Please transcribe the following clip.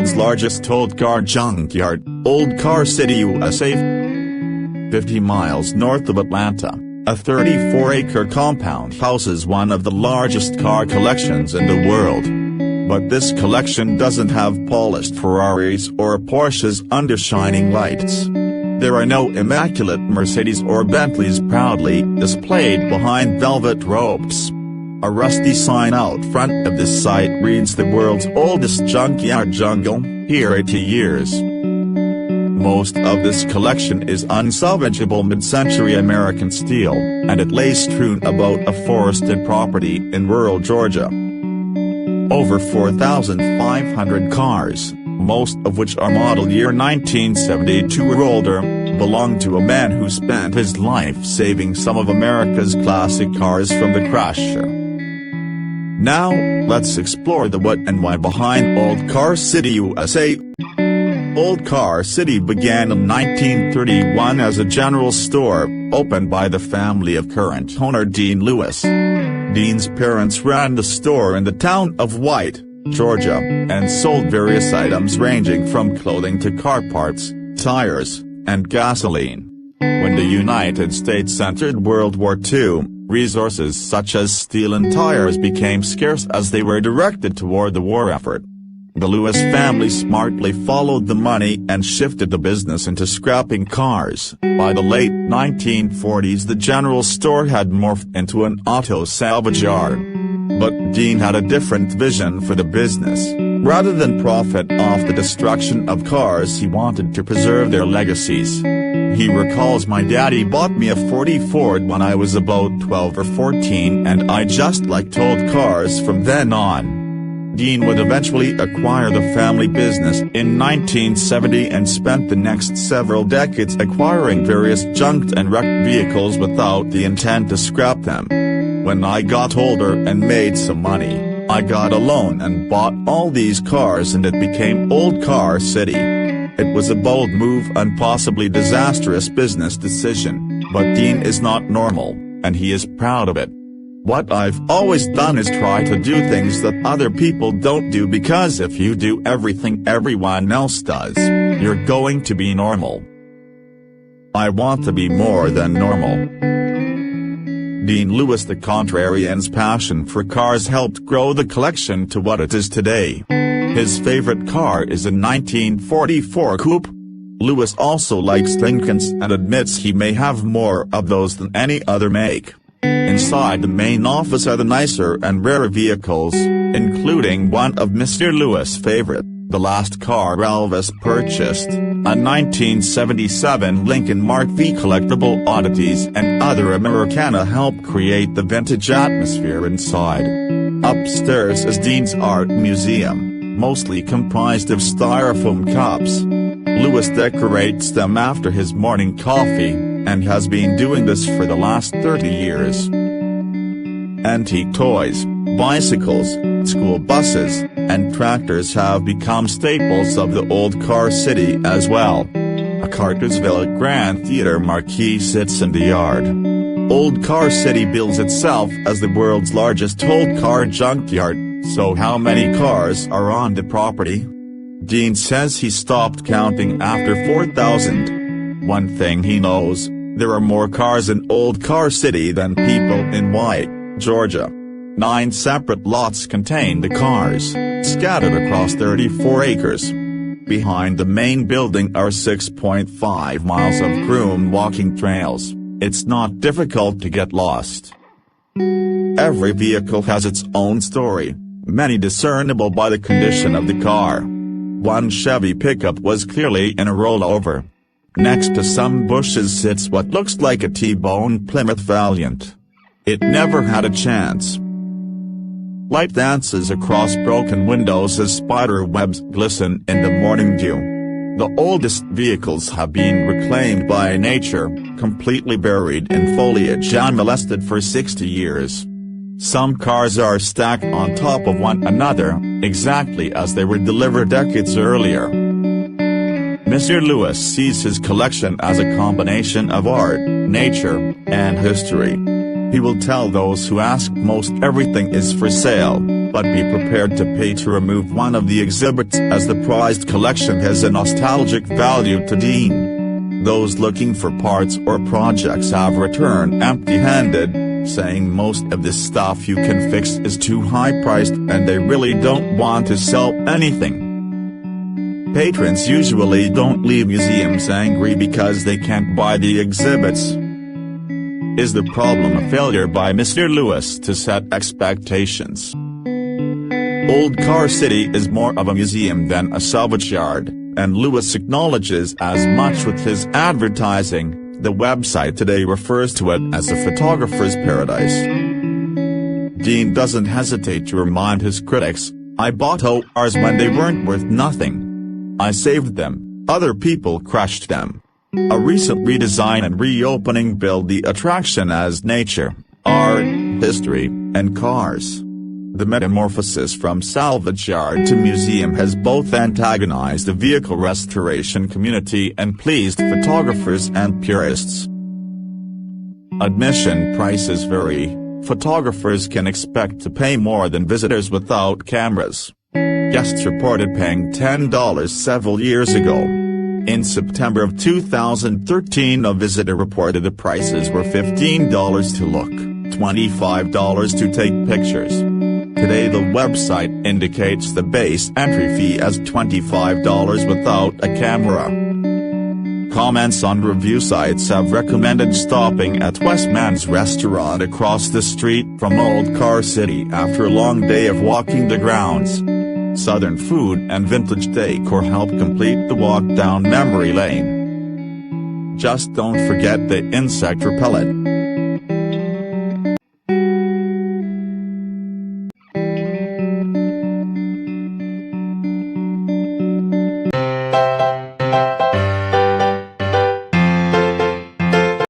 world's largest old car junkyard, Old Car City, USA. 50 miles north of Atlanta, a 34-acre compound houses one of the largest car collections in the world. But this collection doesn't have polished Ferraris or Porsches under shining lights. There are no immaculate Mercedes or Bentleys proudly displayed behind velvet ropes. A rusty sign out front of this site reads "The world's oldest junkyard jungle, here 80 years." Most of this collection is unsalvageable mid-century American steel, and it lays strewn about a forested property in rural Georgia. Over 4,500 cars, most of which are model year 1972 or older, belong to a man who spent his life saving some of America's classic cars from the crash. Now, let's explore the what and why behind Old Car City, USA. Old Car City began in 1931 as a general store, opened by the family of current owner Dean Lewis. Dean's parents ran the store in the town of White, Georgia, and sold various items ranging from clothing to car parts, tires, and gasoline. When the United States entered World War II, resources such as steel and tires became scarce as they were directed toward the war effort. The Lewis family smartly followed the money and shifted the business into scrapping cars. By the late 1940s, the general store had morphed into an auto salvage yard. But Dean had a different vision for the business. Rather than profit off the destruction of cars, he wanted to preserve their legacies. He recalls, "My daddy bought me a 40 Ford when I was about 12 or 14 and I just liked old cars from then on." Dean would eventually acquire the family business in 1970 and spent the next several decades acquiring various junked and wrecked vehicles without the intent to scrap them. "When I got older and made some money, I got a loan and bought all these cars and it became Old Car City." It was a bold move and possibly disastrous business decision, but Dean is not normal, and he is proud of it. "What I've always done is try to do things that other people don't do, because if you do everything everyone else does, you're going to be normal. I want to be more than normal." Dean Lewis, the contrarian's passion for cars helped grow the collection to what it is today. His favorite car is a 1944 coupe. Lewis also likes Lincolns and admits he may have more of those than any other make. Inside the main office are the nicer and rarer vehicles, including one of Mr. Lewis' favorite, the last car Elvis purchased, a 1977 Lincoln Mark V. Collectible oddities and other Americana help create the vintage atmosphere inside. Upstairs is Dean's art museum, mostly comprised of styrofoam cups. Lewis decorates them after his morning coffee, and has been doing this for the last 30 years. Antique toys, bicycles, school buses, and tractors have become staples of the Old Car City as well. A Cartersville Grand Theater marquee sits in the yard. Old Car City bills itself as the world's largest old car junkyard, so how many cars are on the property? Dean says he stopped counting after 4,000. One thing he knows: there are more cars in Old Car City than people in White, Georgia. 9 separate lots contain the cars, scattered across 34 acres. Behind the main building are 6.5 miles of groomed walking trails. It's not difficult to get lost. Every vehicle has its own story, many discernible by the condition of the car. One Chevy pickup was clearly in a rollover. Next to some bushes sits what looks like a T-bone Plymouth Valiant. It never had a chance. Light dances across broken windows as spider webs glisten in the morning dew. The oldest vehicles have been reclaimed by nature, completely buried in foliage unmolested for 60 years. Some cars are stacked on top of one another, exactly as they were delivered decades earlier. Mr. Lewis sees his collection as a combination of art, nature, and history. He will tell those who ask most everything is for sale. but be prepared to pay to remove one of the exhibits, as the prized collection has a nostalgic value to Dean. Those looking for parts or projects have returned empty-handed, saying most of the stuff you can fix is too high-priced and they really don't want to sell anything. Patrons usually don't leave museums angry because they can't buy the exhibits. Is the problem a failure by Mr. Lewis to set expectations? Old Car City is more of a museum than a salvage yard, and Lewis acknowledges as much with his advertising. The website today refers to it as a photographer's paradise. Dean doesn't hesitate to remind his critics, "I bought ORs when they weren't worth nothing. I saved them, other people crushed them." A recent redesign and reopening billed the attraction as nature, art, history, and cars. The metamorphosis from salvage yard to museum has both antagonized the vehicle restoration community and pleased photographers and purists. Admission prices vary. Photographers can expect to pay more than visitors without cameras. Guests reported paying $10 several years ago. In September of 2013, a visitor reported the prices were $15 to look, $25 to take pictures. Today the website indicates the base entry fee as $25 without a camera. Comments on review sites have recommended stopping at Westman's restaurant across the street from Old Car City after a long day of walking the grounds. Southern food and vintage decor help complete the walk down memory lane. Just don't forget the insect repellent.